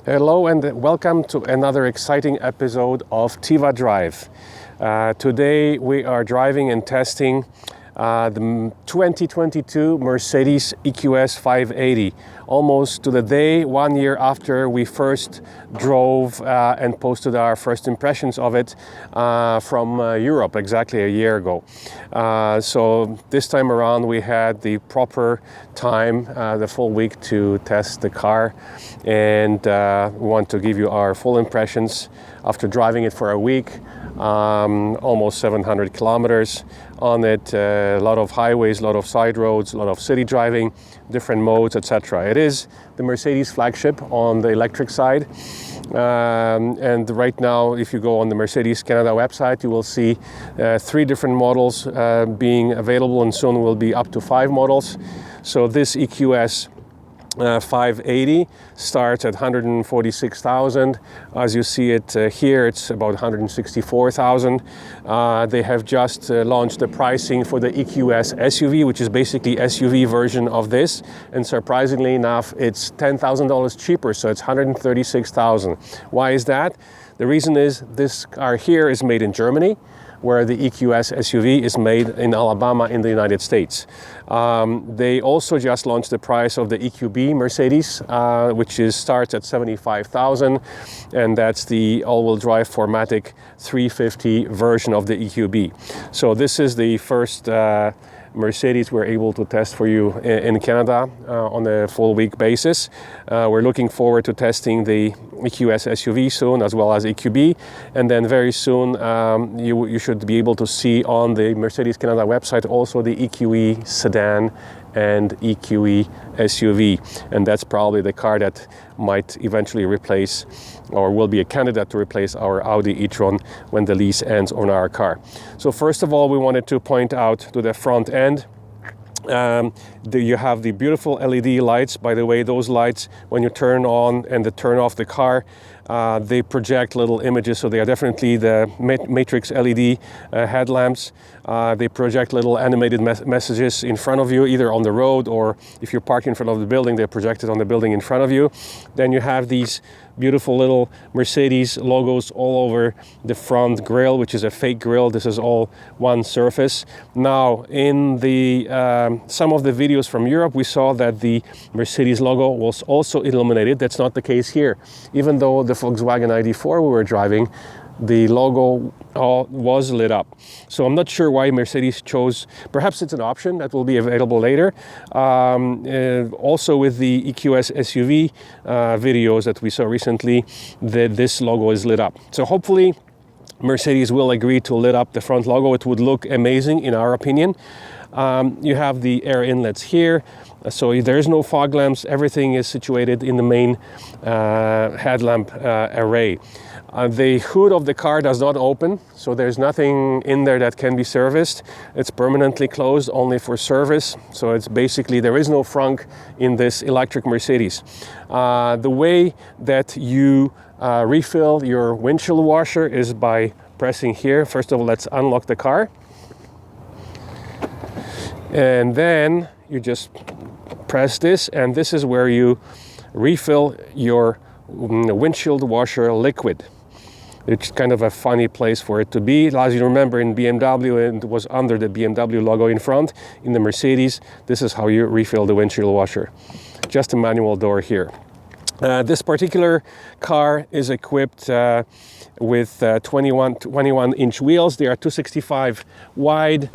Hello and welcome to another exciting episode of TEVAdrive. Today we are driving and testing the 2022 Mercedes EQS 580, almost to the day 1 year after we first drove and posted our first impressions of it from Europe exactly a year ago. So this time around we had the proper time, the full week to test the car, and we want to give you our full impressions after driving it for a week. Almost 700 kilometers on it, a lot of highways, a lot of side roads, a lot of city driving, different modes, etc. It is the Mercedes flagship on the electric side. And right now, if you go on the Mercedes Canada website, you will see 3 different models being available, and soon will be up to 5 models. So this EQS 580 starts at 146,000. As you see it here, it's about 164,000. They have just launched the pricing for the EQS SUV, which is basically SUV version of this, and surprisingly enough, it's $10,000 cheaper, so it's 136,000. Why is that? The reason is this car here is made in Germany, where the EQS SUV is made in Alabama in the United States. They also just launched the price of the EQB Mercedes, which starts at 75,000, and that's the all-wheel drive 4MATIC 350 version of the EQB. So this is the first Mercedes we're able to test for you in Canada on a full week basis. We're looking forward to testing the EQS SUV soon, as well as EQB, and then very soon you should be able to see on the Mercedes Canada website also the EQE sedan and EQE SUV, and that's probably the car that might eventually replace, or will be a candidate to replace, our Audi e-tron when the lease ends on our car. So first of all, we wanted to point out to the front end. You have the beautiful LED lights. By the way, those lights, when you turn on and turn off the car, they project little images, so they are definitely the matrix LED headlamps. They project little animated messages in front of you, either on the road, or if you're parked in front of the building, they're projected on the building in front of you. Then you have these beautiful little Mercedes logos all over the front grille, which is a fake grille. This is all one surface. Now, in the some of the videos from Europe, we saw that the Mercedes logo was also illuminated. That's not the case here. Even though the Volkswagen ID4 we were driving, the logo was lit up. So I'm not sure why Mercedes chose. Perhaps it's an option that will be available later. Also with the EQS SUV videos that we saw recently, this logo is lit up. So hopefully Mercedes will agree to lit up the front logo. It would look amazing in our opinion. You have the air inlets here. So there's no fog lamps. Everything is situated in the main headlamp array. The hood of the car does not open, so there's nothing in there that can be serviced. It's permanently closed only for service. So it's basically, there is no frunk in this electric Mercedes. The way that you refill your windshield washer is by pressing here. First of all, let's unlock the car. And then you just press this, and this is where you refill your windshield washer liquid. It's kind of a funny place for it to be. As you remember, in BMW, it was under the BMW logo in front. In the Mercedes, this is how you refill the windshield washer. Just a manual door here. This particular car is equipped with 21-inch wheels. They are 265 wide.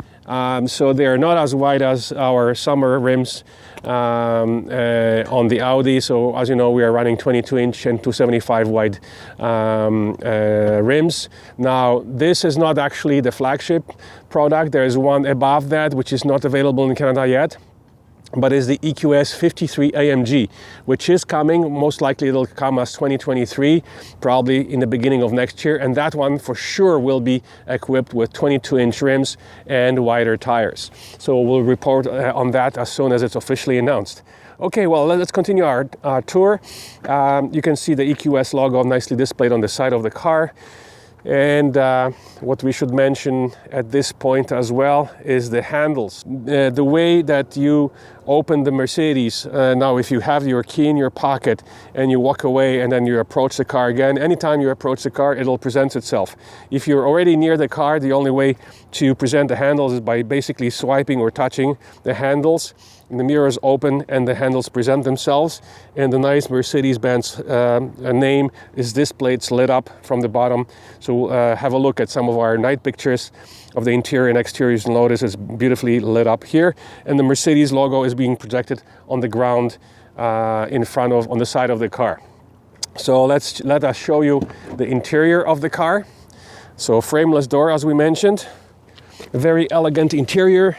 So they are not as wide as our summer rims on the Audi. So as you know, we are running 22-inch and 275 wide rims. Now, this is not actually the flagship product. There is one above that, which is not available in Canada yet, but is the EQS 53 AMG, which is coming. Most likely it'll come as 2023, probably in the beginning of next year, and that one for sure will be equipped with 22-inch rims and wider tires. So we'll report on that as soon as it's officially announced. Okay, well, let's continue our tour. You can see the EQS logo nicely displayed on the side of the car. And what we should mention at this point as well is the handles. The way that you open the Mercedes, now if you have your key in your pocket and you walk away and then you approach the car again, anytime you approach the car, it'll present itself. If you're already near the car, the only way to present the handles is by basically swiping or touching the handles. And the mirrors open and the handles present themselves, and the nice Mercedes-Benz name is displayed, it's lit up from the bottom. So have a look at some of our night pictures of the interior and exterior. You notice it's beautifully lit up here, and the Mercedes logo is being projected on the ground in front of, on the side of the car. So let us show you the interior of the car. So frameless door, as we mentioned, a very elegant interior.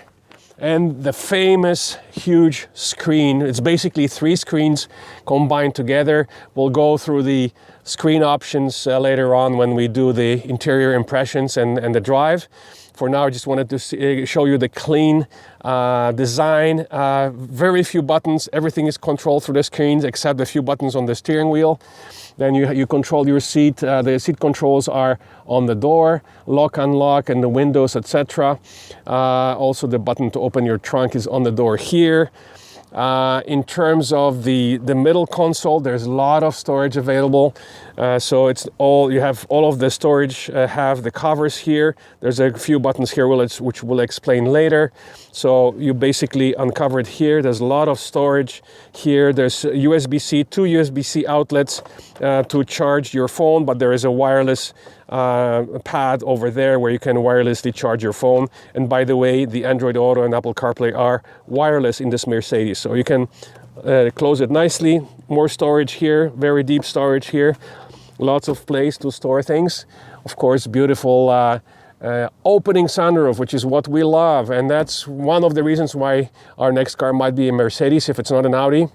And the famous huge screen. It's basically 3 screens combined together. We'll go through the screen options later on when we do the interior impressions and the drive. For now, I just wanted to show you the clean design. Very few buttons. Everything is controlled through the screens except a few buttons on the steering wheel. Then you control your seat. The seat controls are on the door, lock, unlock, and the windows, etc. Also, the button to open your trunk is on the door here. In terms of the middle console, there's a lot of storage available. So it's all, you have all of the storage, have the covers here. There's a few buttons here which we'll explain later. So you basically uncover it here. There's a lot of storage here. There's USB-C, 2 USB-C outlets to charge your phone, but there is a wireless pad over there where you can wirelessly charge your phone. And by the way, the Android Auto and Apple CarPlay are wireless in this Mercedes, so you can close it nicely. More storage here, very deep storage here, lots of place to store things. Of course, beautiful opening sunroof, which is what we love, and that's one of the reasons why our next car might be a Mercedes if it's not an Audi,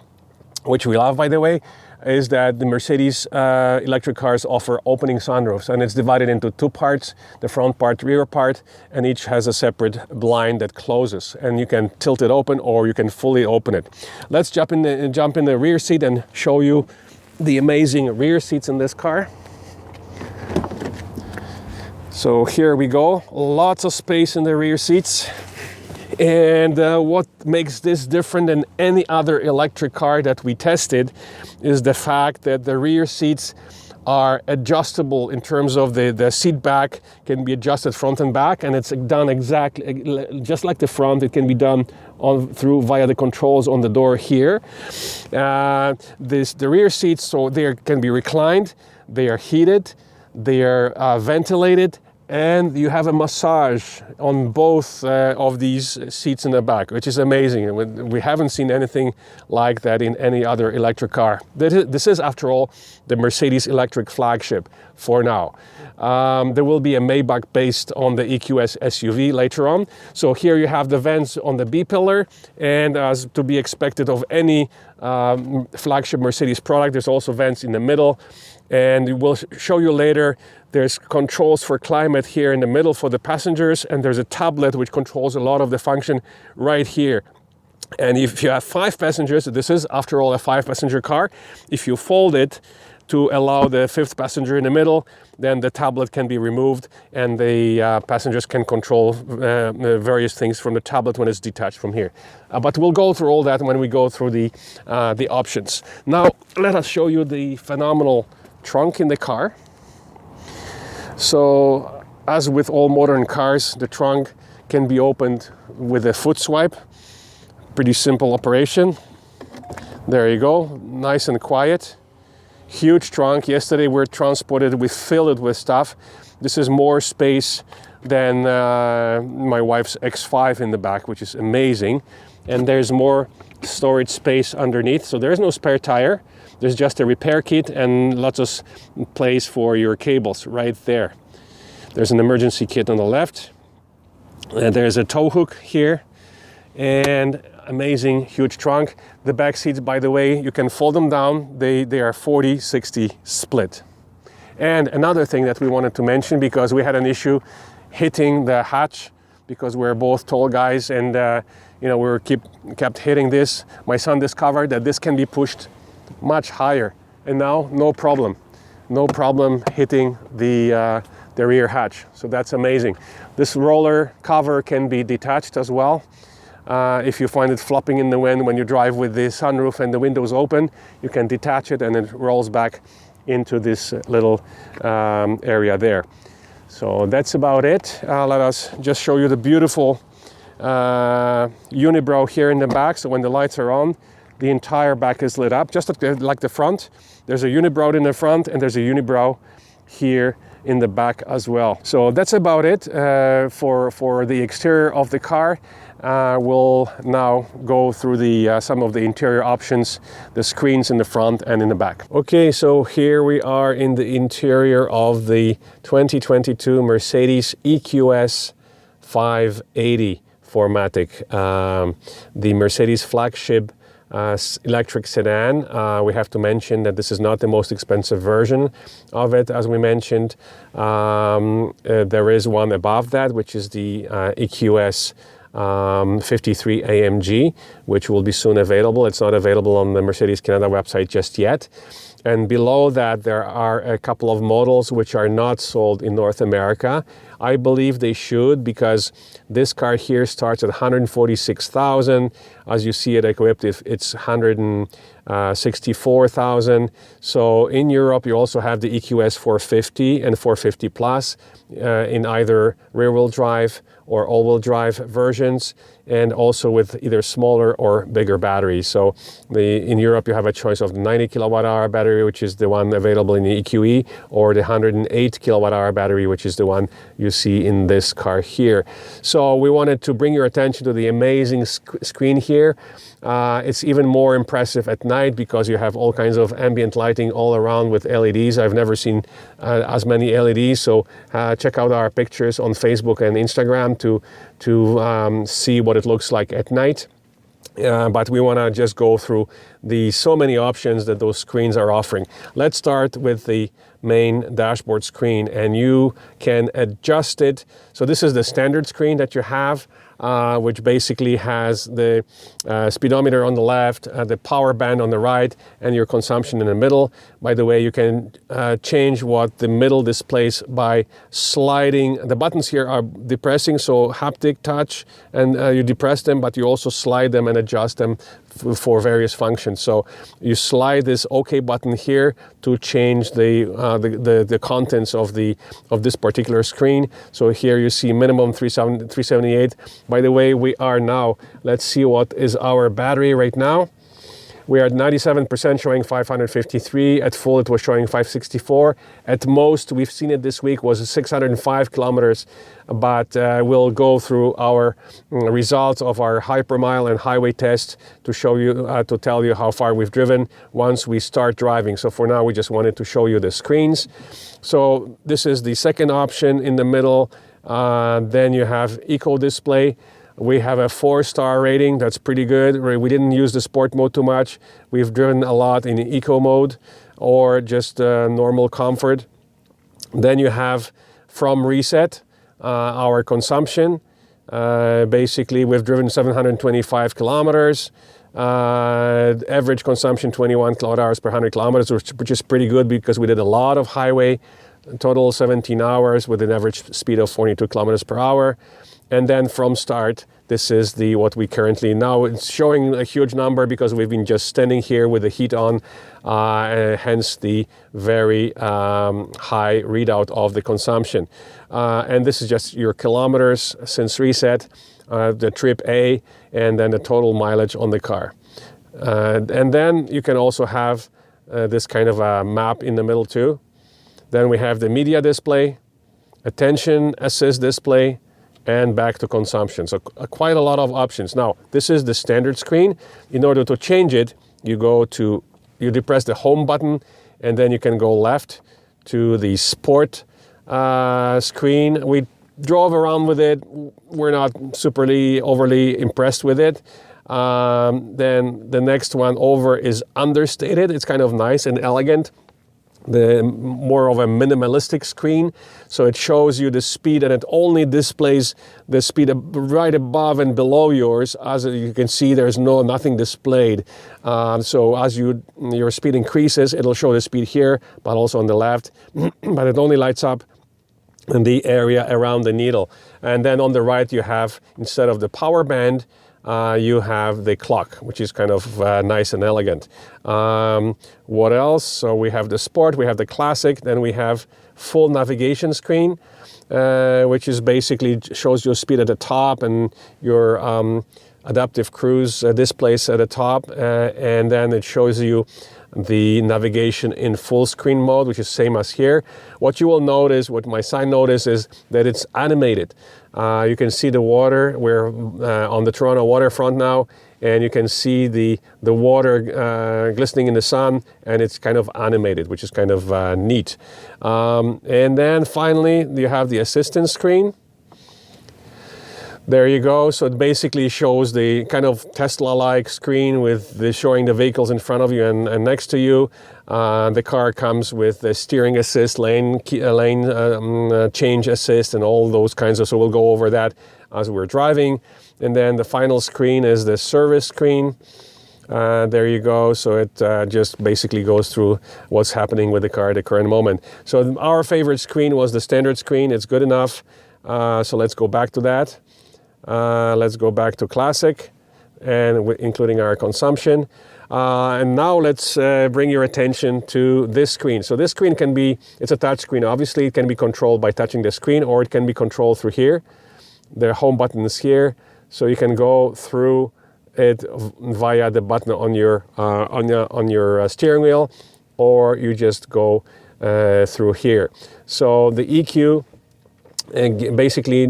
which we love, by the way, is that the Mercedes electric cars offer opening sunroofs, and it's divided into 2 parts, the front part, rear part, and each has a separate blind that closes, and you can tilt it open or you can fully open it. Let's jump in the rear seat and show you the amazing rear seats in this car. So here we go, lots of space in the rear seats. And what makes this different than any other electric car that we tested is the fact that the rear seats are adjustable in terms of the seat back can be adjusted front and back, and it's done exactly just like the front. It can be done via the controls on the door here. The rear seats, so they can be reclined, they are heated, they are ventilated, and you have a massage on both of these seats in the back, which is amazing. We haven't seen anything like that in any other electric car. This is, after all, the Mercedes electric flagship for now. There will be a Maybach based on the EQS SUV later on. So here you have the vents on the B-pillar, and as to be expected of any flagship Mercedes product, there's also vents in the middle. And we'll show you later, there's controls for climate here in the middle for the passengers, and there's a tablet which controls a lot of the function right here. And if you have 5 passengers, this is after all a 5-passenger car, if you fold it to allow the 5th passenger in the middle, then the tablet can be removed and the passengers can control various things from the tablet when it's detached from here. But we'll go through all that when we go through the options. Now let us show you the phenomenal trunk in the car. So as with all modern cars, the trunk can be opened with a foot swipe. Pretty simple operation. There you go, nice and quiet. Huge trunk. Yesterday we filled it with stuff. This is more space than my wife's X5 in the back, which is amazing. And there's more storage space underneath. So there's no spare tire. There's just a repair kit and lots of place for your cables right there. There's an emergency kit on the left. And there's a tow hook here. And amazing huge trunk. The back seats, by the way, you can fold them down. They are 40-60 split. And another thing that we wanted to mention, because we had an issue hitting the hatch because we're both tall guys, and we kept hitting this. My son discovered that this can be pushed much higher, and now no problem hitting the the rear hatch. So that's amazing. This roller cover can be detached as well. If you find it flopping in the wind when you drive with the sunroof and the windows open, you can detach it and it rolls back into this little area there. So that's about it. Let us just show you the beautiful unibrow here in the back. So when the lights are on, the entire back is lit up, just like the front. There's a unibrow in the front and there's a unibrow here in the back as well. So that's about it for the exterior of the car. We'll now go through the some of the interior options, the screens in the front and in the back. Okay, so here we are in the interior of the 2022 Mercedes EQS 580 4MATIC, the Mercedes flagship electric sedan. We have to mention that this is not the most expensive version of it, as we mentioned. There is one above that, which is the EQS 53 AMG, which will be soon available. It's not available on the Mercedes Canada website just yet. And below that, there are a couple of models which are not sold in North America. I believe they should, because this car here starts at $146,000. As you see it equipped, it's $164,000. So in Europe, you also have the EQS 450 and 450 Plus in either rear-wheel drive or all-wheel drive versions, and also with either smaller or bigger batteries. So in Europe, you have a choice of the 90 kilowatt-hour battery, which is the one available in the EQE, or the 108 kilowatt-hour battery, which is the one you see in this car here. So we wanted to bring your attention to the amazing screen here. It's even more impressive at night because you have all kinds of ambient lighting all around with LEDs. I've never seen as many LEDs, so check out our pictures on Facebook and Instagram to see what it looks like at night. But we want to just go through the so many options that those screens are offering. Let's start with the main dashboard screen, and you can adjust it. So this is the standard screen that you have, which basically has the speedometer on the left, the power band on the right, and your consumption in the middle. By the way, you can change what the middle displays by sliding. The buttons here are depressing, so haptic touch, and you depress them, but you also slide them and adjust them for various functions. So you slide this OK button here to change the contents of this particular screen. So here you see minimum 378. By the way, we are now, let's see what is our battery right now. We are at 97%, showing 553. At full, it was showing 564. At most, we've seen it this week, was 605 kilometers. But we'll go through our results of our hypermile and highway test to show you, to tell you how far we've driven once we start driving. So for now, we just wanted to show you the screens. So this is the second option in the middle. Then you have Eco Display. We have a 4-star rating. That's pretty good. We didn't use the sport mode too much. We've driven a lot in eco mode or just normal comfort. Then you have from reset our consumption. Basically, we've driven 725 kilometers. Average consumption 21 kilowatt hours per 100 kilometers, which is pretty good because we did a lot of highway. Total 17 hours with an average speed of 42 kilometers per hour. And then from start, this is what we currently, now it's showing a huge number because we've been just standing here with the heat on, hence the very high readout of the consumption. And this is just your kilometers since reset, the trip A, and then the total mileage on the car. And then you can also have this kind of a map in the middle too. Then we have the media display, attention assist display, and back to consumption. So quite a lot of options. Now, this is the standard screen. In order to change it, you depress the home button, and then you can go left to the sport screen. We drove around with it. We're not overly impressed with it. Then the next one over is understated. It's kind of nice and elegant. The more of a minimalistic screen, so it shows you the speed and it only displays the speed right above and below yours. As you can see, there's nothing displayed. So as your speed increases, it'll show the speed here, but also on the left. But it only lights up and the area around the needle. And then on the right you have, instead of the power band, you have the clock, which is kind of nice and elegant. What else? So we have the sport, we have the classic, then we have full navigation screen, which is basically shows your speed at the top and your adaptive cruise displays at the top, and then it shows you the navigation in full screen mode, which is same as here. What you will notice, what my sign notice, is that it's animated. You can see the water. We're on the Toronto waterfront now, and you can see the water glistening in the sun, and it's kind of animated, which is kind of neat. And then finally, you have the assistance screen. There you go. So it basically shows the kind of Tesla-like screen with showing the vehicles in front of you and next to you. The car comes with the steering assist, lane change assist, and all those kinds of. So we'll go over that as we're driving. And then the final screen is the service screen. There you go. So it just basically goes through what's happening with the car at the current moment. So our favorite screen was the standard screen. It's good enough. So let's go back to that. Let's go back to classic, and including our consumption. And now let's bring your attention to this screen. So this screen can be, it's a touch screen. Obviously it can be controlled by touching the screen, or it can be controlled through here. The home button is here, so you can go through it via the button on your steering wheel, or you just go through here. So the EQ basically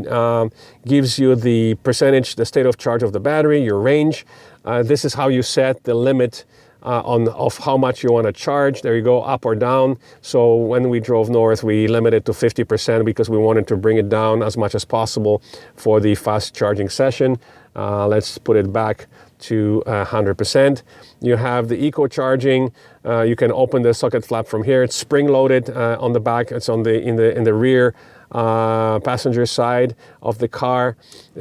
gives you the percentage, the state of charge of the battery, your range. This is how you set the limit of how much you want to charge. There you go, up or down. So when we drove north, we limited to 50% because we wanted to bring it down as much as possible for the fast charging session. Let's put it back to 100%. You have the eco charging. You can open the socket flap from here. It's spring loaded on the back. It's on in the rear passenger side of the car.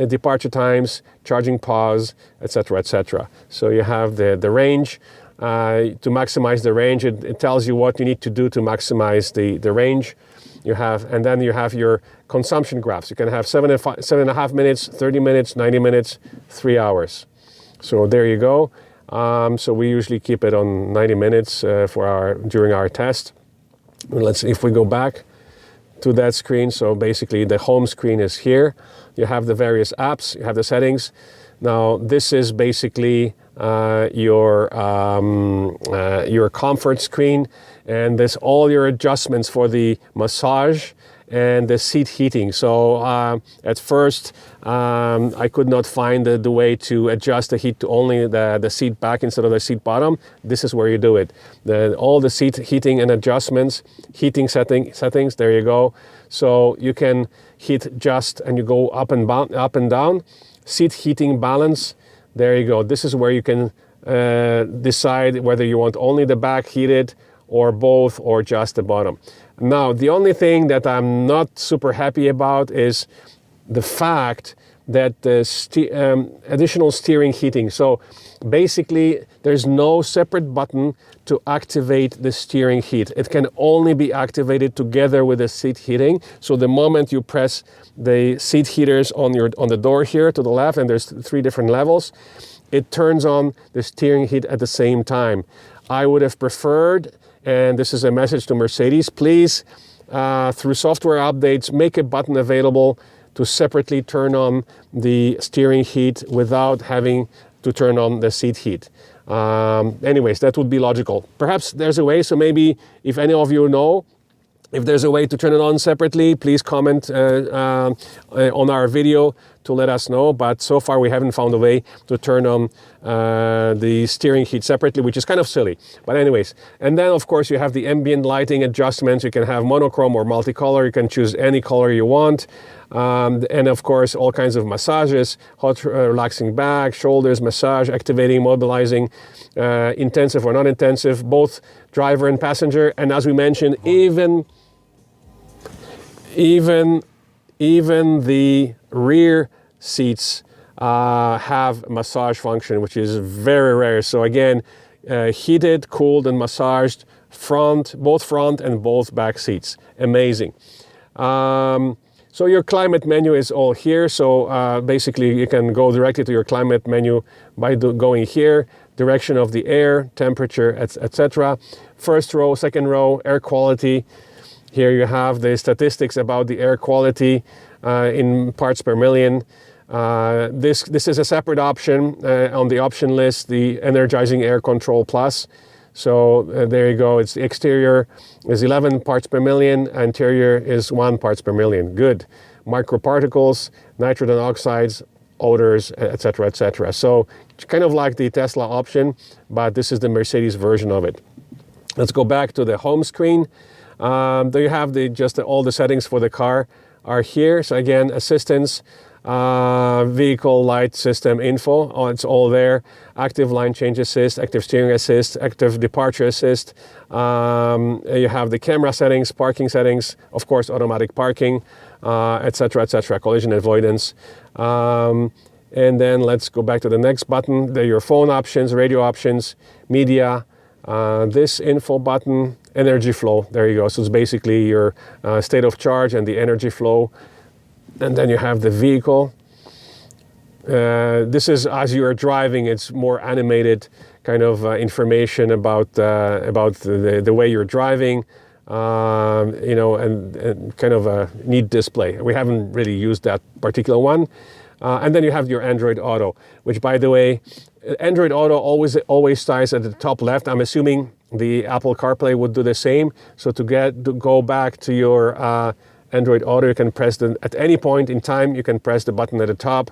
Departure times, charging pause, etc., etc. So you have the range. To maximize the range, it tells you what you need to do to maximize the range. And then you have your consumption graphs. You can have 7.5 minutes, 30 minutes, 90 minutes, 3 hours. So there you go. So we usually keep it on 90 minutes during our test. If we go back to that screen, so basically the home screen is here. You have the various apps, you have the settings. Now this is basically your comfort screen, and there's all your adjustments for the massage and the seat heating. So at first I could not find the way to adjust the heat to only the seat back instead of the seat bottom. This is where you do it. All the seat heating and adjustments, heating settings, there you go. So you can heat just, and you go up and down. Seat heating balance, there you go. This is where you can decide whether you want only the back heated or both, or just the bottom. Now, the only thing that I'm not super happy about is the fact that the additional steering heating. So basically, there's no separate button to activate the steering heat. It can only be activated together with the seat heating. So the moment you press the seat heaters on the door here to the left, and there's 3 different levels, it turns on the steering heat at the same time. I would have preferred, and this is a message to Mercedes, please, through software updates, make a button available to separately turn on the steering heat without having to turn on the seat heat. Anyways, that would be logical. Perhaps there's a way, so maybe if any of you know, if there's a way to turn it on separately, please comment on our video to let us know. But so far we haven't found a way to turn on the steering heat separately, which is kind of silly. But anyways, and then of course you have the ambient lighting adjustments. You can have monochrome or multicolor. You can choose any color you want. And of course all kinds of massages, hot relaxing back, shoulders, massage, activating, mobilizing, intensive or non-intensive, both driver and passenger. And as we mentioned, even the rear seats have massage function, which is very rare. So again, heated, cooled, and massaged both front and both back seats. Amazing. So your climate menu is all here. So basically you can go directly to your climate menu by going here, direction of the air, temperature, etc. First row, second row, air quality. Here you have the statistics about the air quality in parts per million. This is a separate option on the option list, the Energizing Air Control Plus. So there you go, it's the exterior is 11 parts per million, interior is 1 parts per million. Good. Microparticles, nitrogen oxides, odors, etc., etc. So it's kind of like the Tesla option, but this is the Mercedes version of it. Let's go back to the home screen. There you have all the settings for the car are here. So again, assistance, vehicle light system info, it's all there. Active line change assist, active steering assist, active departure assist. You have the camera settings, parking settings, of course automatic parking, etc., etc., collision avoidance. And then let's go back to the next button. There are your phone options, radio options, media, this info button, energy flow. There you go. So it's basically your state of charge and the energy flow. And then you have the vehicle. This is as you are driving, it's more animated kind of information about the way you're driving, you know, and kind of a neat display. We haven't really used that particular one. And then you have your Android Auto, which, by the way, Android Auto always starts at the top left. I'm assuming the Apple CarPlay would do the same. So to go back to your Android Auto, you can press at any point in time, you can press the button at the top.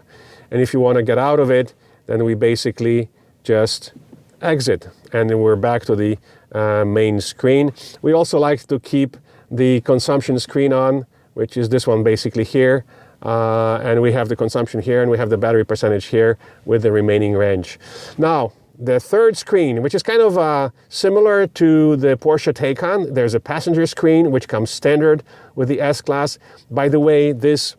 And if you want to get out of it, then we basically just exit. And then we're back to the main screen. We also like to keep the consumption screen on, which is this one basically here. And we have the consumption here, and we have the battery percentage here with the remaining range. Now, the third screen, which is kind of similar to the Porsche Taycan, there's a passenger screen, which comes standard with the S-Class. By the way, this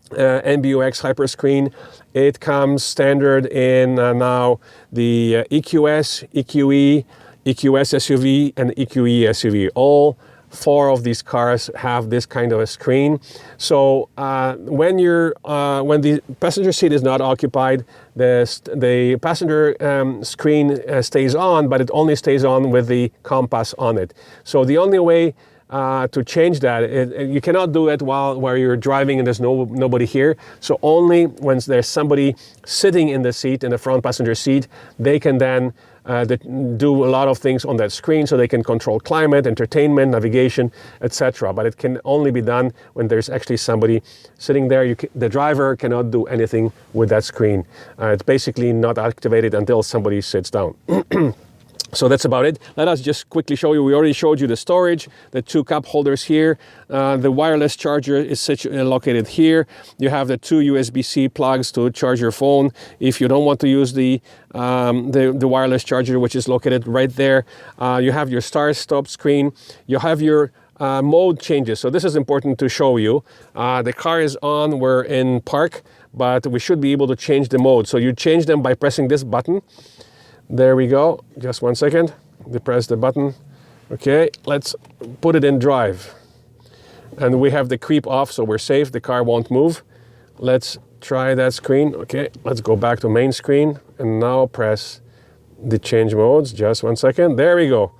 MBUX Hyperscreen, it comes standard in now the EQS, EQE, EQS SUV, and EQE SUV. All 4 of these cars have this kind of a screen. So when the passenger seat is not occupied, the passenger screen stays on, but it only stays on with the compass on it. So the only way to change that, you cannot do it while you're driving and there's nobody here. So only when there's somebody sitting in the seat, in the front passenger seat, they can then do a lot of things on that screen. So they can control climate, entertainment, navigation, etc. But it can only be done when there's actually somebody sitting there. The driver cannot do anything with that screen. It's basically not activated until somebody sits down. So that's about it. Let us just quickly show you. We already showed you the storage, the 2 cup holders here. The wireless charger is located here. You have the 2 USB-C plugs to charge your phone. If you don't want to use the wireless charger, which is located right there, you have your start-stop screen. You have your mode changes. So this is important to show you. The car is on. We're in park, but we should be able to change the mode. So you change them by pressing this button. There we go. Just 1 second. You press the button. Okay, let's put it in drive. And we have the creep off, so we're safe. The car won't move. Let's try that screen. Okay, let's go back to main screen and now press the change modes. Just 1 second. There we go.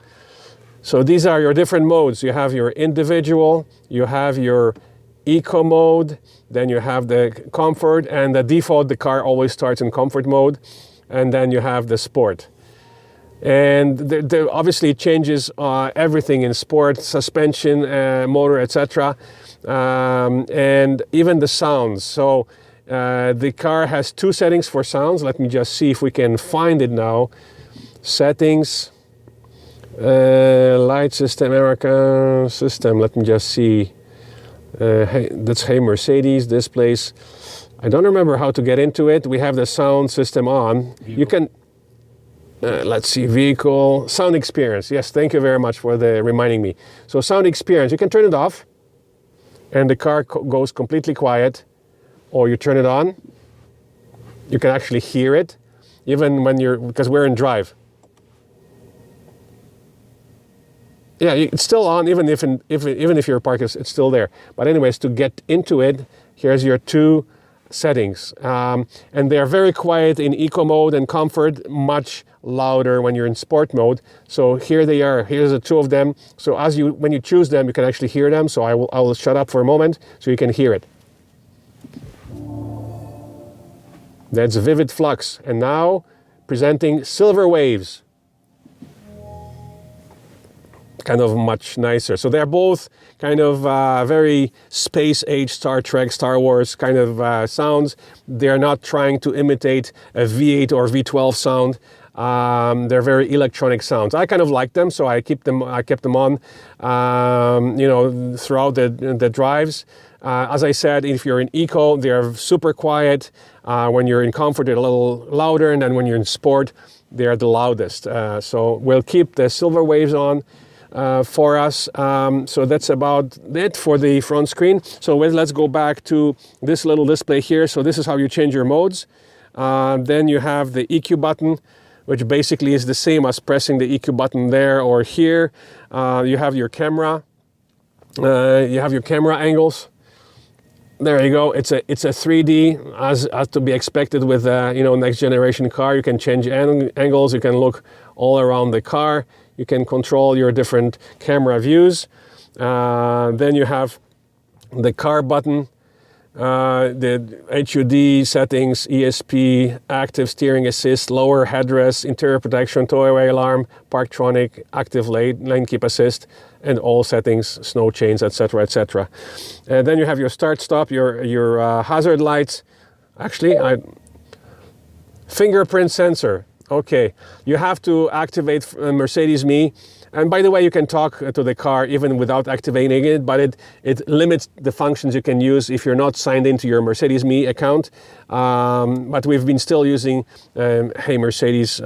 So these are your different modes. You have your individual, you have your eco mode, then you have the comfort, and the default, the car always starts in comfort mode. And then you have the sport. And there obviously changes everything in sport, suspension, motor, etc. And even the sounds. So the car has 2 settings for sounds. Let me just see if we can find it now. Settings, light system, American system. Let me just see. That's Hey Mercedes, this place. I don't remember how to get into it. We have the sound system on. Vehicle. You can, let's see, vehicle, sound experience. Yes, thank you very much for reminding me. So sound experience, you can turn it off and the car goes completely quiet, or you turn it on. You can actually hear it, even when because we're in drive. Yeah, it's still on, even if you're parked, it's still there. But anyways, to get into it, here's your two settings. And they're very quiet in eco mode and comfort, much louder when you're in sport mode. So here they are. Here's the two of them. So when you choose them, you can actually hear them. So I will shut up for a moment so you can hear it. That's Vivid Flux. And now presenting Silver Waves. Kind of much nicer. So they're both kind of very space age Star Trek, Star Wars kind of sounds. They're not trying to imitate a V8 or V12 sound. They're very electronic sounds. I kind of like them, so I kept them on, you know, throughout the drives. As I said, if you're in eco, they're super quiet. When you're in comfort, they're a little louder, and then when you're in sport, they're the loudest. So we'll keep the Silver Waves on for us. So that's about it for the front screen. So let's go back to this little display here. So this is how you change your modes. Then you have the EQ button, which basically is the same as pressing the EQ button there or here. You have your camera. You have your camera angles. There you go. It's a 3D as to be expected with you know, next generation car. You can change angles. You can look all around the car. You can control your different camera views. Then you have the car button, the HUD settings, ESP, active steering assist, lower headrest, interior protection, towaway alarm, Parktronic, active lane keep assist, and all settings, snow chains, etc., etc. Then you have your start-stop, your hazard lights. Actually, fingerprint sensor. Okay, you have to activate Mercedes Me. And by the way, you can talk to the car even without activating it, but it limits the functions you can use if you're not signed into your Mercedes Me account. But we've been still using Hey Mercedes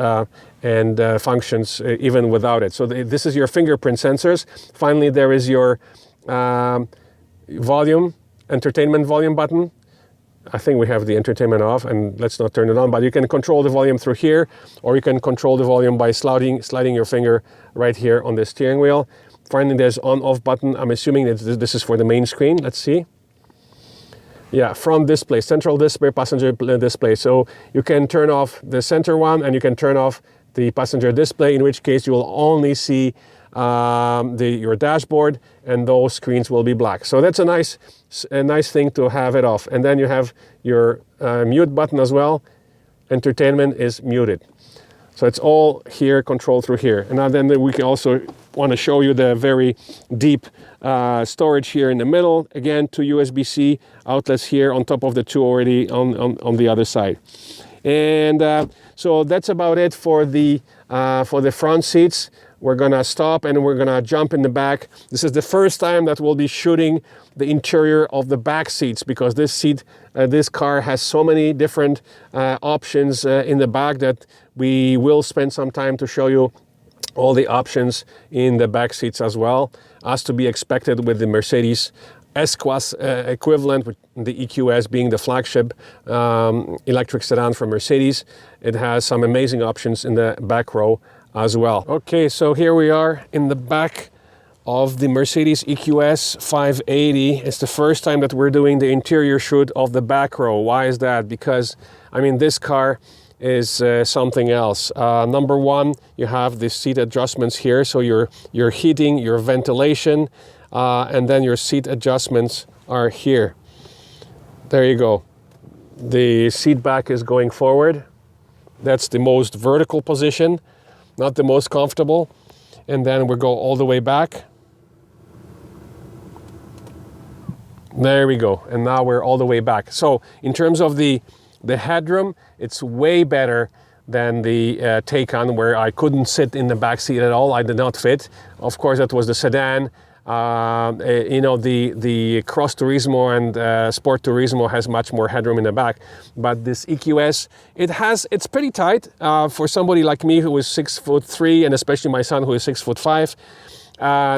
and functions even without it. So this is your fingerprint sensors. Finally, there is your entertainment volume button. I think we have the entertainment off, and let's not turn it on, but you can control the volume through here, or you can control the volume by sliding your finger right here on the steering wheel. Finally, there's on-off button. I'm assuming that this is for the main screen. Let's see. Yeah, front display, central display, passenger display. So you can turn off the center one, and you can turn off the passenger display, in which case you will only see your dashboard, and those screens will be black. So that's a nice thing to have it off. And then you have your mute button as well. Entertainment is muted. So it's all here, controlled through here. And now then we can also want to show you the very deep storage here in the middle. Again, two USB-C outlets here on top of the two already on the other side. And so that's about it for the front seats. We're gonna stop and we're gonna jump in the back. This is the first time that we'll be shooting the interior of the back seats, because this car has so many different options in the back that we will spend some time to show you all the options in the back seats as well, as to be expected with the Mercedes S-Class equivalent, with the EQS being the flagship electric sedan from Mercedes. It has some amazing options in the back row as well. Okay, so here we are in the back of the Mercedes EQS 580. It's the first time that we're doing the interior shoot of the back row. Why is that? Because, I mean, this car is something else. Number one, you have the seat adjustments here, so your heating, your ventilation, and then your seat adjustments are here. There you go. The seat back is going forward. That's the most vertical position, not the most comfortable. And then we go all the way back. There we go. And now we're all the way back. So in terms of the headroom, it's way better than the Taycan, where I couldn't sit in the back seat at all. I did not fit. Of course, that was the sedan. You know, the Cross Turismo and Sport Turismo has much more headroom in the back, but this EQS, it's pretty tight for somebody like me who is 6'3", and especially my son who is 6'5".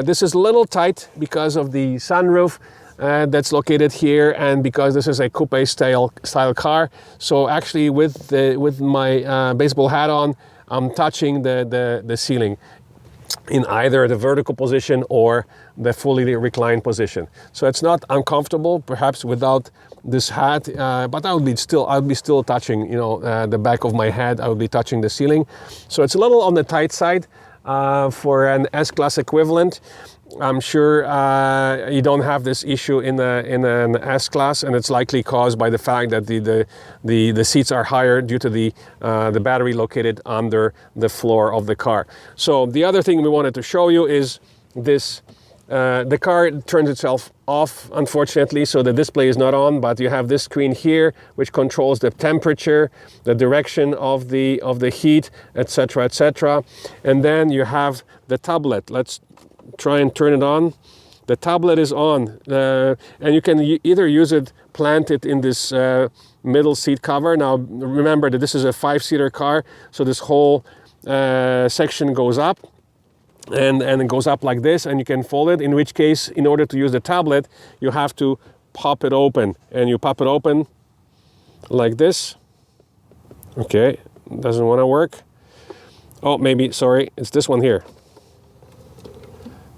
This is a little tight because of the sunroof that's located here, and because this is a coupe style car. So actually, with my baseball hat on, I'm touching the ceiling. in either the vertical position or the fully reclined position. So it's not uncomfortable, perhaps without this hat, but I'll be still touching, the back of my head. I will be touching the ceiling. So it's a little on the tight side for an S-Class equivalent. I'm sure you don't have this issue in an S-Class, and it's likely caused by the fact that the seats are higher due to the battery located under the floor of the car. So the other thing we wanted to show you is this. The car turns itself off, unfortunately, so the display is not on, but you have this screen here which controls the temperature, the direction of the heat, etc., etc. And then you have the tablet. Let's try and turn it on. The tablet is on, and you can either use it planted in this middle seat cover. Now remember that this is a 5-seater car, so this whole section goes up, and it goes up like this, and you can fold it, in which case, in order to use the tablet, you have to pop it open, and you pop it open like this. Okay, doesn't want to work. Oh, maybe, sorry, it's this one here.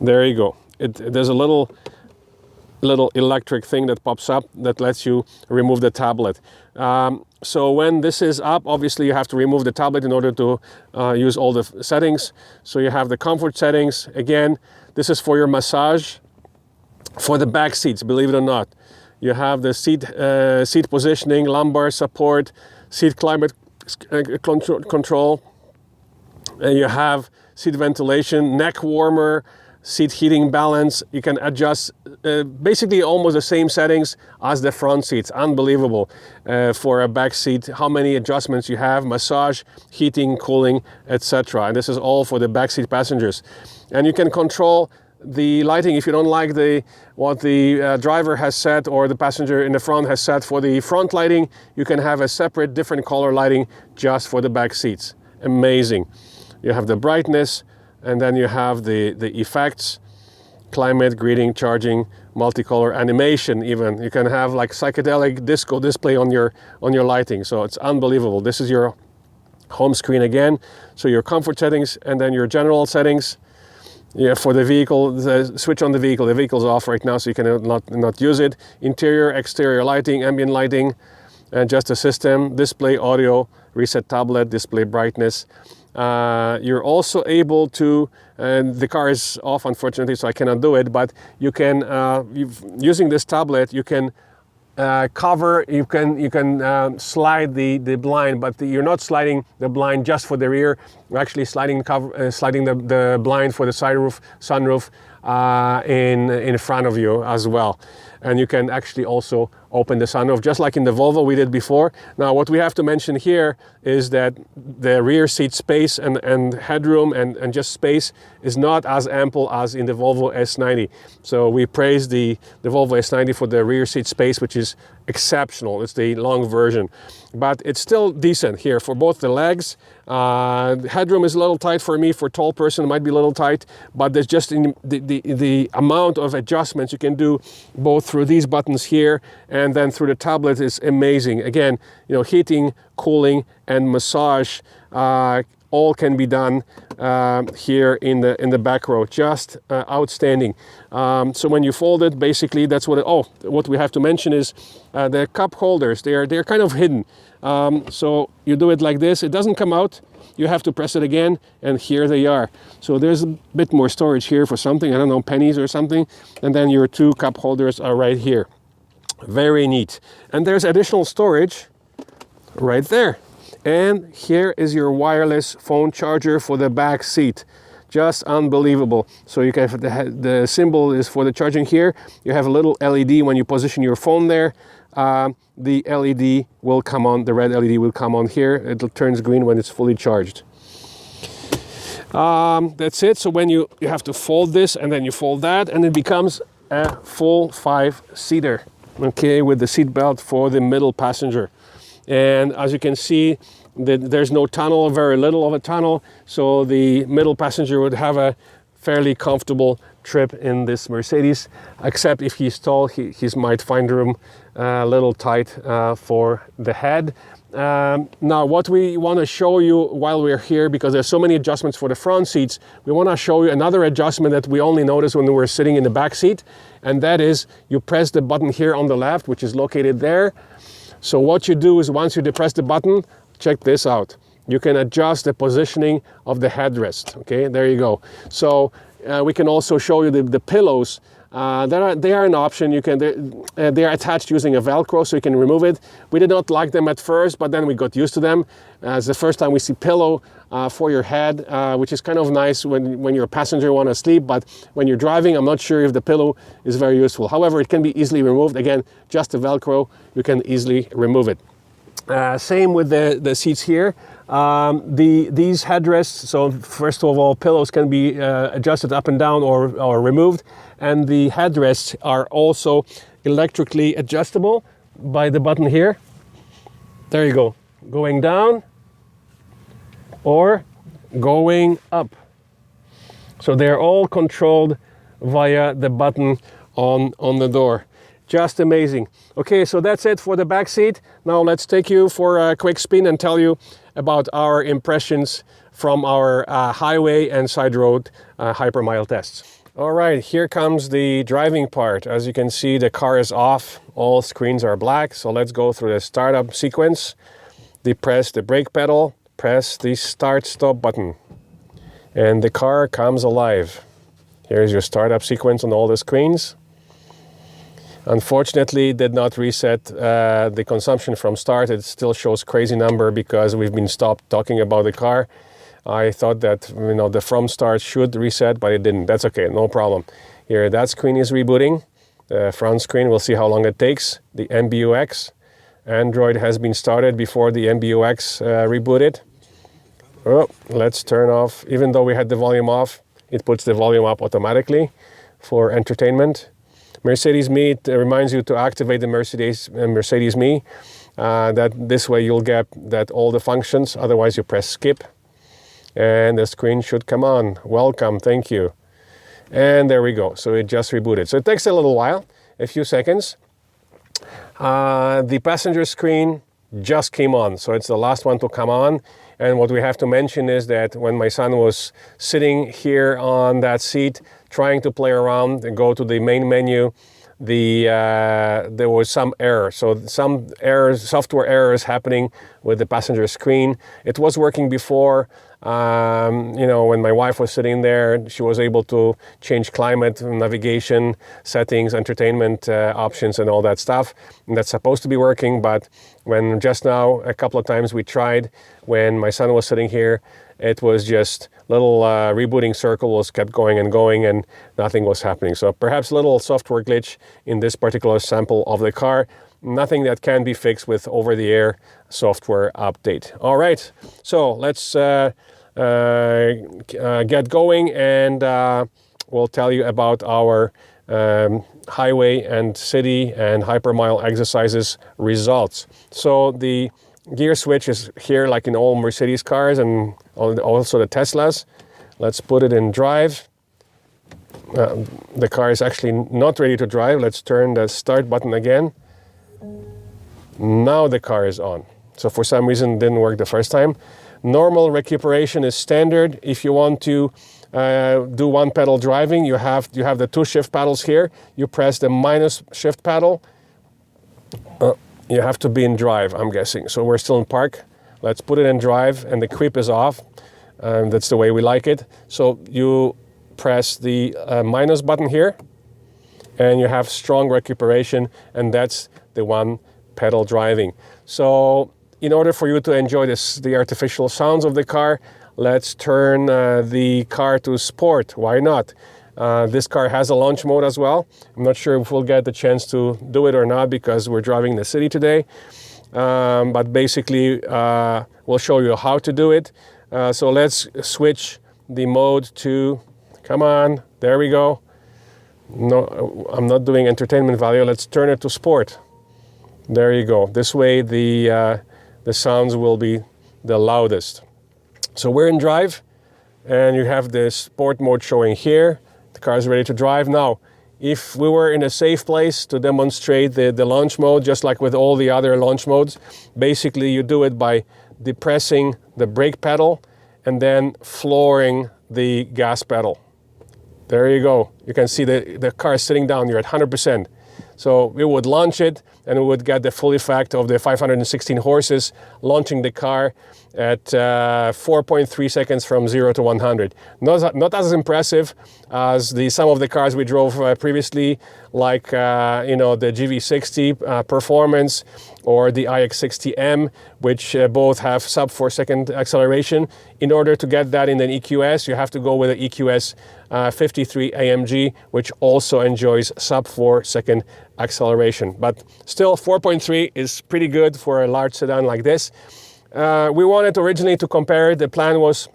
There you go. There's a little electric thing that pops up that lets you remove the tablet. So when this is up, obviously you have to remove the tablet in order to use all the settings. So you have the comfort settings. Again, this is for your massage. For the back seats, believe it or not, you have the seat positioning, lumbar support, seat climate control, and you have seat ventilation, neck warmer, seat heating balance. You can adjust basically almost the same settings as the front seats. Unbelievable for a back seat, how many adjustments you have: massage, heating, cooling, etc. And this is all for the back seat passengers. And you can control the lighting if you don't like what the driver has set or the passenger in the front has set for the front lighting. You can have a separate different color lighting just for the back seats. Amazing. You have the brightness, and then you have the effects, climate, greeting, charging, multicolor, animation even. You can have like psychedelic disco display on your lighting. So it's unbelievable. This is your home screen again. So your comfort settings, and then your general settings. Yeah, for the vehicle, the switch on the vehicle. The vehicle's off right now, so you can not use it. Interior, exterior lighting, ambient lighting, and just a system, display, audio, reset tablet, display brightness. You're also able to, and the car is off unfortunately, so I cannot do it, but you can, using this tablet, you can cover, you can slide the blind, but you're not sliding the blind just for the rear. You're actually sliding the blind for the sunroof in front of you as well. And you can actually also open the sunroof, just like in the Volvo we did before. Now, what we have to mention here is that the rear seat space and headroom and just space is not as ample as in the Volvo S90. So we praise the Volvo S90 for the rear seat space, which is exceptional. It's the long version, but it's still decent here for both the legs. Headroom is a little tight for me. For a tall person, it might be a little tight, but there's just the amount of adjustments you can do both through these buttons here and then through the tablet is amazing. Again, heating, cooling, and massage all can be done here in the back row. Just outstanding. So when you fold it, basically that's what we have to mention is the cup holders. They're kind of hidden. So you do it like this. It doesn't come out. You have to press it again, and here they are. So there's a bit more storage here for something, I don't know, pennies or something. And then your 2 cup holders are right here. Very neat. And there's additional storage right there. And here is your wireless phone charger for the back seat. Just unbelievable. So you can have the symbol is for the charging here. You have a little LED when you position your phone there. The LED will come on, the red LED will come on here. It turns green when it's fully charged. That's it. So when you have to fold this and then you fold that, and it becomes a full 5-seater. Okay, with the seat belt for the middle passenger. And as you can see, there's no tunnel, very little of a tunnel, so the middle passenger would have a fairly comfortable trip in this Mercedes, except if he's tall, he might find room a little tight for the head. Now what we want to show you while we're here, because there's so many adjustments for the front seats, we want to show you another adjustment that we only notice when we're sitting in the back seat, and that is you press the button here on the left, which is located there. So what you do is once you depress the button, check this out. You can adjust the positioning of the headrest. Okay, there you go. So we can also show you the pillows. They are an option. You can they are attached using a Velcro, so you can remove it. We did not like them at first, but then we got used to them. It's the first time we see pillow for your head, which is kind of nice when you're a passenger want to sleep. But when you're driving, I'm not sure if the pillow is very useful. However, it can be easily removed. Again, just a Velcro, you can easily remove it. Same with the seats here. These headrests, so first of all, pillows can be adjusted up and down or removed, and the headrests are also electrically adjustable by the button here. There you go, going down or going up. So they're all controlled via the button on the door. Just amazing. Okay, so that's it for the back seat. Now let's take you for a quick spin and tell you about our impressions from our highway and side road hypermile tests. All right, here comes the driving part. As you can see, the car is off. All screens are black. So let's go through the startup sequence. Depress the brake pedal, press the start-stop button, and the car comes alive. Here's your startup sequence on all the screens. Unfortunately, it did not reset the consumption from start. It still shows crazy number because we've been stopped talking about the car. I thought that the from start should reset, but it didn't. That's okay, no problem. Here, that screen is rebooting. The front screen, we'll see how long it takes. The MBUX, Android has been started before the MBUX rebooted. Oh, let's turn off. Even though we had the volume off, it puts the volume up automatically for entertainment. Mercedes Me, it reminds you to activate the Mercedes Me. That this way you'll get that all the functions. Otherwise, you press skip, and the screen should come on. Welcome, thank you, and there we go. So it just rebooted. So it takes a little while, a few seconds. The passenger screen just came on, so it's the last one to come on. And what we have to mention is that when my son was sitting here on that seat, trying to play around and go to the main menu, there was some error. So some errors, software errors happening with the passenger screen. It was working before. When my wife was sitting there, she was able to change climate, navigation, settings, entertainment options and all that stuff. And that's supposed to be working, but when just now, a couple of times we tried, when my son was sitting here, it was just little rebooting circle was kept going and nothing was happening. So perhaps a little software glitch in this particular sample of the car. Nothing that can be fixed with over-the-air software update. All right, so let's get going, and we'll tell you about our highway and city and hypermile exercises results. So the gear switch is here like in all Mercedes cars and also the Teslas. Let's put it in drive. The car is actually not ready to drive. Let's turn the start button again. Now the car is on. So for some reason it didn't work the first time. Normal recuperation is standard. If you want to do one pedal driving, you have the two shift paddles here. You press the minus shift paddle. You have to be in drive, I'm guessing. So we're still in park. Let's put it in drive, and the creep is off. That's the way we like it. So you press the minus button here, and you have strong recuperation, and that's the one pedal driving. So in order for you to enjoy the artificial sounds of the car, let's turn the car to sport. Why not? This car has a launch mode as well. I'm not sure if we'll get the chance to do it or not because we're driving the city today. But basically, we'll show you how to do it. So let's switch the mode to, come on, there we go. No, I'm not doing entertainment value. Let's turn it to sport. There you go. This way the sounds will be the loudest. So we're in drive, and you have the sport mode showing here. The car is ready to drive. Now, if we were in a safe place to demonstrate the launch mode, just like with all the other launch modes, basically you do it by depressing the brake pedal and then flooring the gas pedal. There you go. You can see the car is sitting down. You're at 100%. So we would launch it and we would get the full effect of the 516 horses launching the car at 4.3 seconds from 0 to 100. Not as impressive as some of the cars we drove previously, like the GV60 Performance or the iX60M, which both have sub 4 second acceleration. In order to get that in an EQS, you have to go with an EQS 53 AMG, which also enjoys sub 4 second acceleration. But still, 4.3 is pretty good for a large sedan like this. We wanted originally to compare it. The plan was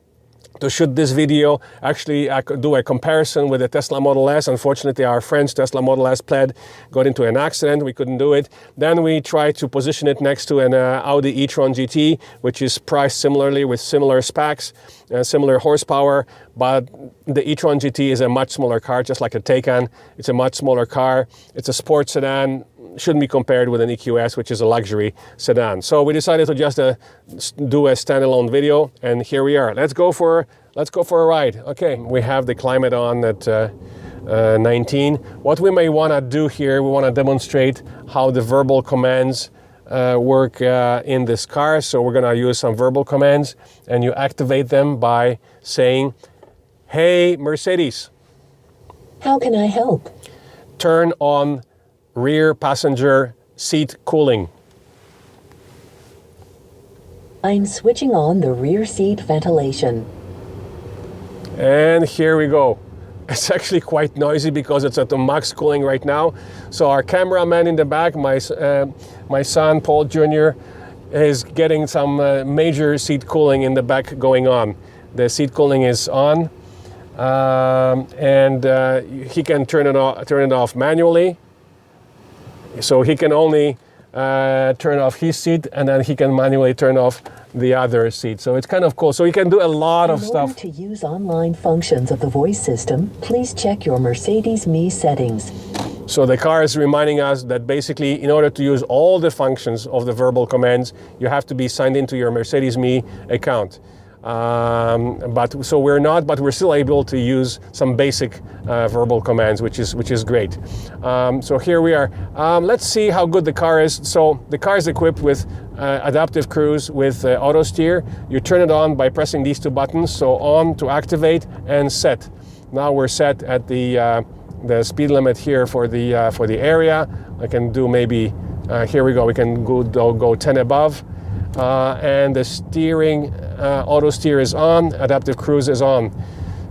to shoot this video, actually I could do a comparison with the Tesla Model S. Unfortunately, our friend's Tesla Model S Plaid got into an accident. We couldn't do it. Then we tried to position it next to an Audi e-tron GT, which is priced similarly with similar specs, similar horsepower, but the e-tron GT is a much smaller car, just like a Taycan. It's a much smaller car. It's a sports sedan. Shouldn't be compared with an EQS, which is a luxury sedan. So we decided to just do a standalone video, and here we are. Let's go for a ride. Okay, we have the climate on at 19. What we may want to do here, we want to demonstrate how the verbal commands work in this car. So we're going to use some verbal commands, and you activate them by saying, "Hey Mercedes, how can I help? Turn on rear passenger seat cooling." I'm switching on the rear seat ventilation. And here we go. It's actually quite noisy because it's at the max cooling right now. So our cameraman in the back, my son Paul Jr., is getting some major seat cooling in the back going on. The seat cooling is on, and he can turn it off manually. So he can only turn off his seat, and then he can manually turn off the other seat. So it's kind of cool. So you can do a lot of stuff. In order to use online functions of the voice system, please check your Mercedes Me settings. So the car is reminding us that basically in order to use all the functions of the verbal commands, you have to be signed into your Mercedes Me account. So we're not, but we're still able to use some basic verbal commands, which is great. So here we are. Let's see how good the car is. So the car is equipped with adaptive cruise with auto steer. You turn it on by pressing these two buttons. So on to activate and set. Now we're set at the speed limit here for the area. I can do maybe here we go. We can go 10 above. And the steering, auto steer is on, adaptive cruise is on.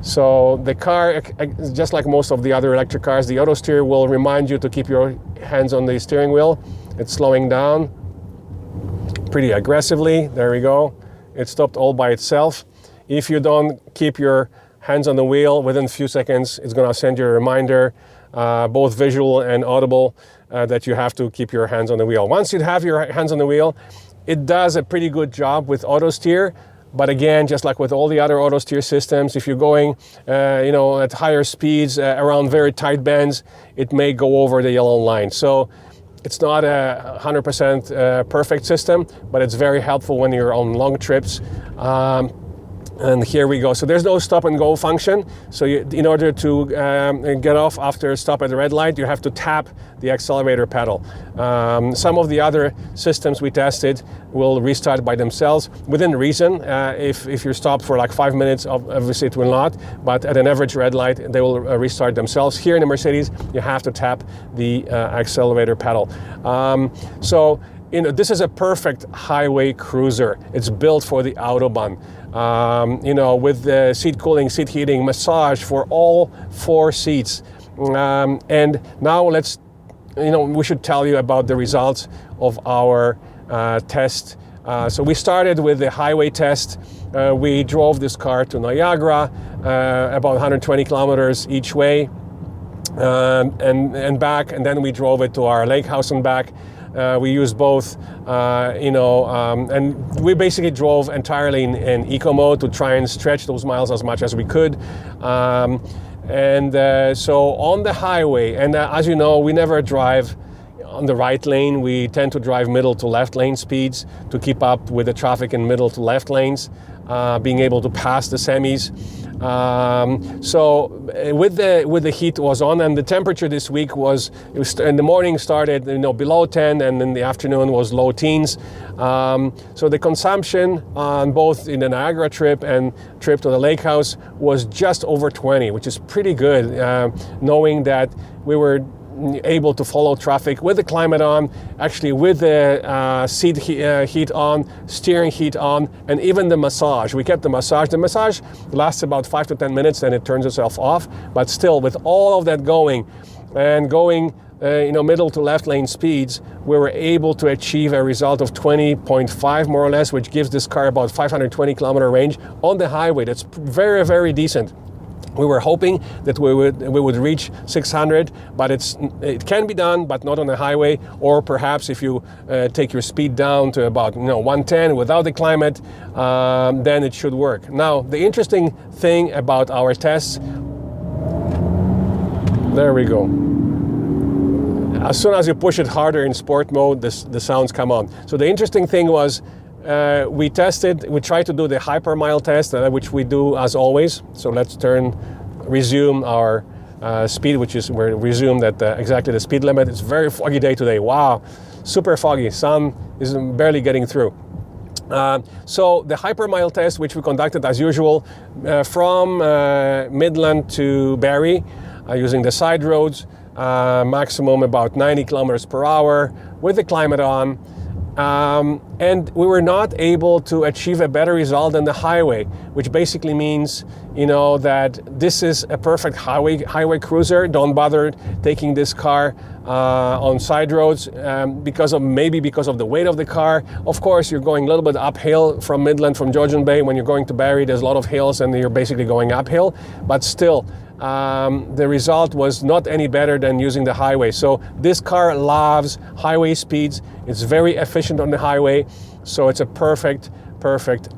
So the car, just like most of the other electric cars, the auto steer will remind you to keep your hands on the steering wheel. It's slowing down pretty aggressively. There we go. It stopped all by itself. If you don't keep your hands on the wheel, within a few seconds, it's going to send you a reminder, both visual and audible, that you have to keep your hands on the wheel. Once you have your hands on the wheel, it does a pretty good job with auto steer, but again, just like with all the other auto steer systems, if you're going, at higher speeds around very tight bends, it may go over the yellow line. So it's not a 100% perfect system, but it's very helpful when you're on long trips. And here we go. So there's no stop and go function. So in order to get off after stop at the red light, you have to tap the accelerator pedal. Some of the other systems we tested will restart by themselves within reason. If you're stopped for like 5 minutes, obviously it will not. But at an average red light, they will restart themselves. Here in the Mercedes, you have to tap the accelerator pedal. This is a perfect highway cruiser. It's built for the Autobahn. With the seat cooling, seat heating, massage for all 4 seats. And now we should tell you about the results of our test. So we started with the highway test. We drove this car to Niagara, about 120 kilometers each way, and back, and then we drove it to our lake house and back. We used both, and we basically drove entirely in eco mode to try and stretch those miles as much as we could. And so on the highway, and as you know, we never drive on the right lane. We tend to drive middle to left lane speeds to keep up with the traffic in middle to left lanes, being able to pass the semis. So with the heat was on, and the temperature this week was in the morning started below 10, and in the afternoon was low teens. So the consumption on both in the Niagara trip and trip to the lake house was just over 20, which is pretty good, knowing that we were able to follow traffic with the climate on, actually with the seat heat on, steering heat on, and even the massage. We kept the massage. The massage lasts about 5 to 10 minutes, then it turns itself off. But still, with all of that going, and going middle to left lane speeds, we were able to achieve a result of 20.5 more or less, which gives this car about 520 kilometer range on the highway. That's very, very decent. We were hoping that we would reach 600, but it can be done, but not on the highway. Or perhaps if you take your speed down to about 110 without the climate, then it should work. Now, the interesting thing about our tests, there we go. As soon as you push it harder in sport mode, the sounds come on. So the interesting thing was, we tried to do the hypermile test, which we do as always. So let's resume our speed, we're resumed at exactly the speed limit. It's a very foggy day today. Wow, super foggy. Sun is barely getting through. So the hypermile test, which we conducted as usual, from Midland to Barrie, using the side roads, maximum about 90 kilometers per hour with the climate on. And we were not able to achieve a better result than the highway, which basically means, that this is a perfect highway cruiser. Don't bother taking this car on side roads because of the weight of the car. Of course, you're going a little bit uphill from Midland, from Georgian Bay. When you're going to Barrie, there's a lot of hills, and you're basically going uphill. But still, the result was not any better than using the highway. So this car loves highway speeds. It's very efficient on the highway, so it's a perfect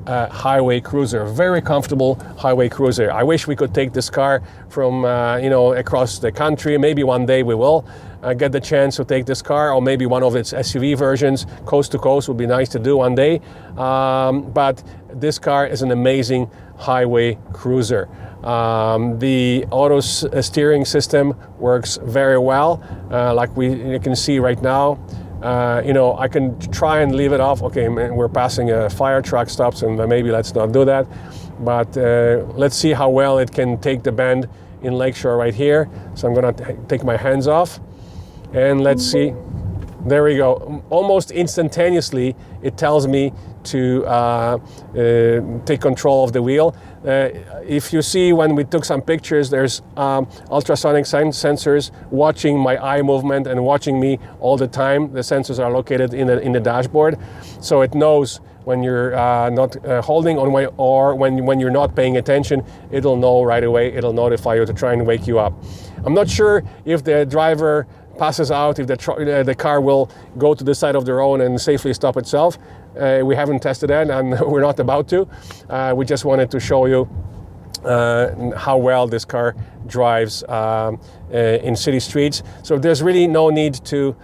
highway cruiser, very comfortable highway cruiser. I wish we could take this car from across the country. Maybe one day we will get the chance to take this car, or maybe one of its SUV versions, coast to coast, would be nice to do one day. But this car is an amazing highway cruiser. The auto steering system works very well, like you can see right now. I can try and leave it off. Okay, we're passing a fire truck stops, and maybe let's not do that. But let's see how well it can take the bend in Lakeshore right here. So I'm gonna take my hands off, and let's see. There we go. Almost instantaneously, it tells me to take control of the wheel. If you see, when we took some pictures, there's ultrasonic sensors watching my eye movement and watching me all the time. The sensors are located in the dashboard, so it knows when you're not holding on way, or when you're not paying attention. It'll know right away. It'll notify you to try and wake you up. I'm not sure if the driver passes out, if the car will go to the side of the road and safely stop itself. We haven't tested that, and we're not about to. We just wanted to show you how well this car drives in city streets. So there's really no need to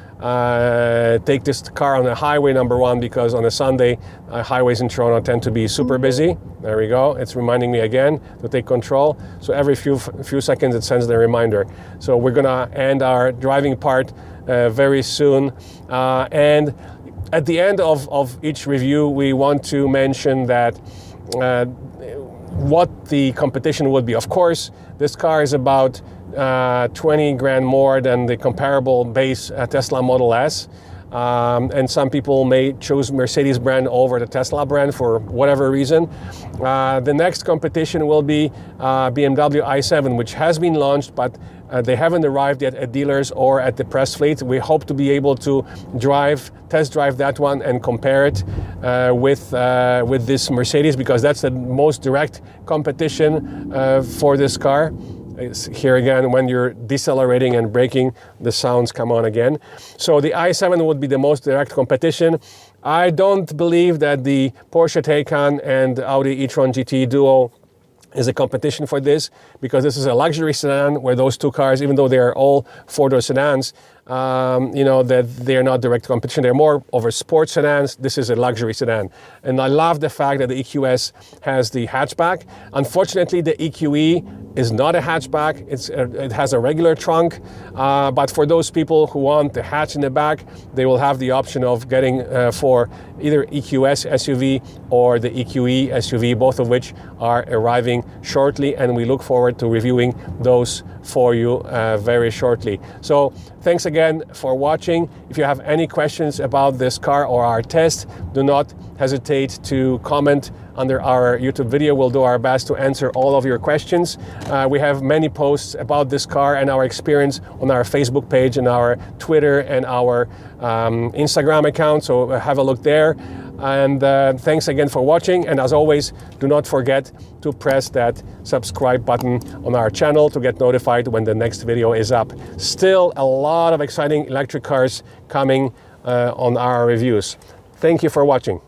take this car on a highway, number one, because on a Sunday, highways in Toronto tend to be super busy. There we go. It's reminding me again to take control. So every few seconds it sends the reminder. So we're gonna end our driving part very soon. And at the end of each review, we want to mention that what the competition would be. Of course, this car is about 20 grand more than the comparable base Tesla Model S. And some people may choose Mercedes brand over the Tesla brand for whatever reason. The next competition will be BMW i7, which has been launched, but they haven't arrived yet at dealers or at the press fleet. We hope to be able to test drive that one and compare it with this Mercedes, because that's the most direct competition for this car. Here again, when you're decelerating and braking, the sounds come on again. So the i7 would be the most direct competition. I don't believe that the Porsche Taycan and Audi e-tron GT Duo is a competition for this, because this is a luxury sedan where those two cars, even though they are all four-door sedans, you know, that they're not direct competition. They're more of a sports sedans. This is a luxury sedan. And I love the fact that the EQS has the hatchback. Unfortunately, the EQE is not a hatchback. It has a regular trunk. But for those people who want the hatch in the back, they will have the option of getting for either EQS SUV or the EQE SUV, both of which are arriving shortly, and we look forward to reviewing those for you very shortly. So thanks again for watching. If you have any questions about this car or our test, do not hesitate to comment under our YouTube video. We'll do our best to answer all of your questions. We have many posts about this car and our experience on our Facebook page and our Twitter and our Instagram account, so have a look there. And thanks again for watching, and as always, do not forget to press that subscribe button on our channel to get notified when the next video is up. Still a lot of exciting electric cars coming on our reviews. Thank you for watching.